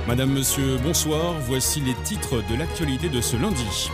Madame, monsieur, bonsoir. Voici les titres de l'actualité de ce lundi.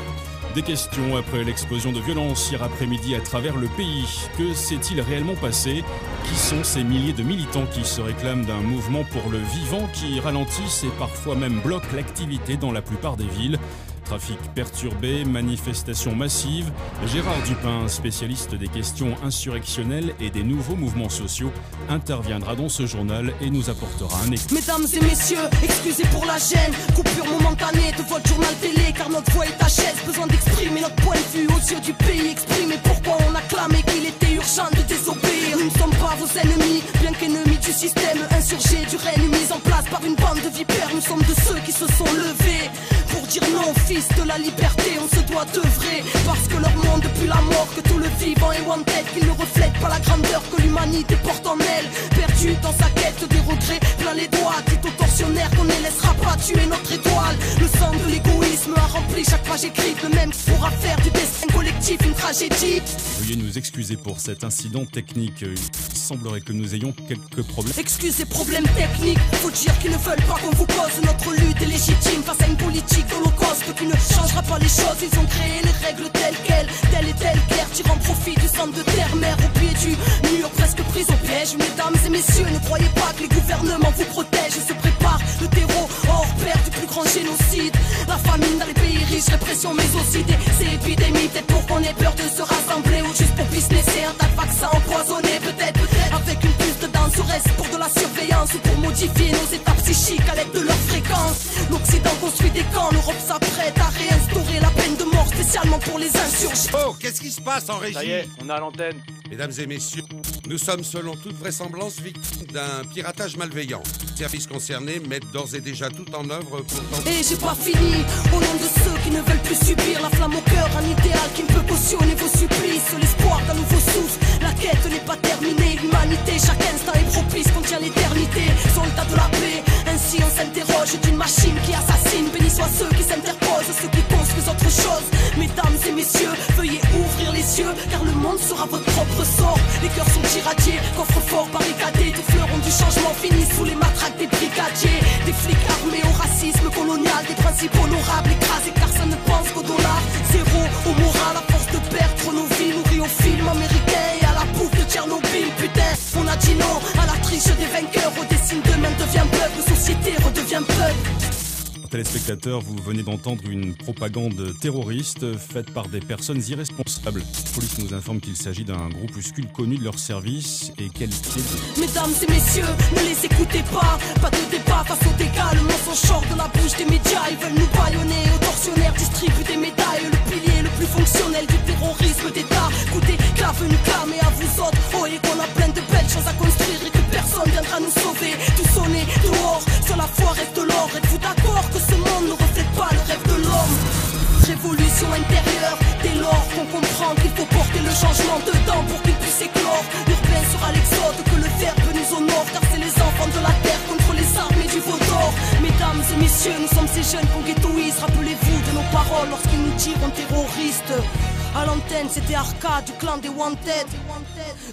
Des questions après l'explosion de violence hier après-midi à travers le pays. Que s'est-il réellement passé? Qui sont ces milliers de militants qui se réclament d'un mouvement pour le vivant qui ralentissent et parfois même bloquent l'activité dans la plupart des villes? Trafic perturbé, manifestations massives. Gérard Dupin, spécialiste des questions insurrectionnelles et des nouveaux mouvements sociaux, interviendra dans ce journal et nous apportera un écho. Mesdames et messieurs, excusez pour la gêne, coupure momentanée de votre journal télé, car notre voix est à chaise, besoin d'exprimer notre point de vue aux yeux du pays, exprimer pourquoi on a clamé qu'il était urgent de désobéir. Nous ne sommes pas vos ennemis, bien qu'ennemis du système insurgé, du règne mis en place par une bande de vipères. Nous sommes de ceux qui se sont levés pour dire non, fils de la liberté, on se doit d'œuvrer, parce que leur monde depuis la mort, que tout le vivant est wanted, qu'ils ne reflètent pas la grandeur que l'humanité porte en elle. Perdu dans sa quête des regrets, plein les doigts, dit aux tortionnaires qu'on ne laissera pas tuer notre étoile. Le sang de l'égoïsme a rempli chaque page écrite, le même pourra faire du destin collectif une tragédie. Veuillez nous excuser pour cet incident technique. Il semblerait que nous ayons quelques problèmes. Excusez, problèmes techniques, faut dire qu'ils ne veulent pas qu'on vous cause. Notre lutte est légitime face à une politique holocauste qui ne changera pas les choses. Ils ont créé les règles telles quelles, telle et telle guerre, tirant profit du sang de terre-mère au pied du mur, presque prise au piège. Mesdames et messieurs, ne croyez pas que les gouvernements vous protègent. Ils se préparent le terreau hors pair du plus grand génocide. La famine dans les pays riches, répression mais aussi des épidémies. Peut-être pour qu'on ait peur de se rassembler ou juste pour businesser un tas de vaccins empoisonnés. Peut-être avec une puce de danse, reste pour de la surveillance ou pour modifier nos états psychiques à l'aide de leur fréquence. L'Occident construit des camps, l'Europe s'apprête à réinstaurer la peine de mort spécialement pour les insurgés. Oh, qu'est-ce qui se passe en régie? Ça y est, on a l'antenne. Mesdames et messieurs, nous sommes selon toute vraisemblance victimes d'un piratage malveillant. Les services concernés mettent d'ores et déjà tout en œuvre pour tenter... Et j'ai pas fini, au nom de ceux qui ne veulent plus subir la flamme au cœur, un idéal qui ne peut cautionner vos supplices, l'espoir d'un nouveau souffle. La quête n'est pas terminée, l'humanité, chaque instant est propice, contient l'éternité. Soldats de la paix, ainsi on s'interroge d'une machine qui assassine. Bénis soient ceux qui s'interposent, ceux qui construisent autre chose. Mesdames et messieurs, veuillez ouvrir les yeux, car le monde sera votre propre sort. Les cœurs sont irradiés, coffres-forts barricadés, tous fleurons du changement finissent sous les matraques des brigadiers. Des flics armés au racisme colonial, des principes honorables écrasés car ça ne pense qu'au dollar. Zéro au moral, à force de perdre nos vies, nourris aux films américains et à la bouffe de Tchernobyl. Putain, on a dit non à la triche des vainqueurs, au dessin demain devient peuple, société redevient peuple. Téléspectateurs, vous venez d'entendre une propagande terroriste faite par des personnes irresponsables. La police nous informe qu'il s'agit d'un groupuscule connu de leur service et qualifié de... Mesdames et messieurs, ne les écoutez pas. Pas de débat face aux dégâts, le mensonge sort de la bouche des médias. Ils veulent nous bâillonner, aux tortionnaires distribuent des médailles. Le pilier le plus fonctionnel du terrorisme d'État. Coûtez clave nous clamer à vous autres. Oh, et qu'on a plein de belles choses à construire et que personne viendra nous sauver. Tout sonner dehors, sur la foi reste l'or. Êtes-vous d'accord que ce monde ne reflète pas le rêve de l'homme? Révolution intérieure, dès lors qu'on comprend qu'il faut porter le changement dedans pour qu'il puisse éclore. L'urbain sera l'exode, que le verbe nous honore, car c'est les enfants de la terre contre les armées du veau d'or. Mesdames et messieurs, nous sommes ces jeunes qu'on ghettoise. Rappelez-vous de nos paroles lorsqu'ils nous tirent terroristes. À l'antenne, c'était Arcade du clan des Wanted,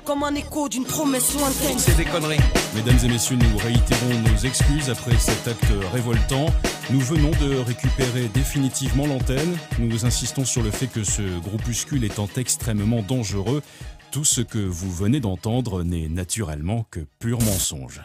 comme un écho d'une promesse lointaine. C'est des conneries. Mesdames et messieurs, nous réitérons nos excuses après cet acte révoltant. Nous venons de récupérer définitivement l'antenne. Nous insistons sur le fait que ce groupuscule étant extrêmement dangereux, tout ce que vous venez d'entendre n'est naturellement que pur mensonge.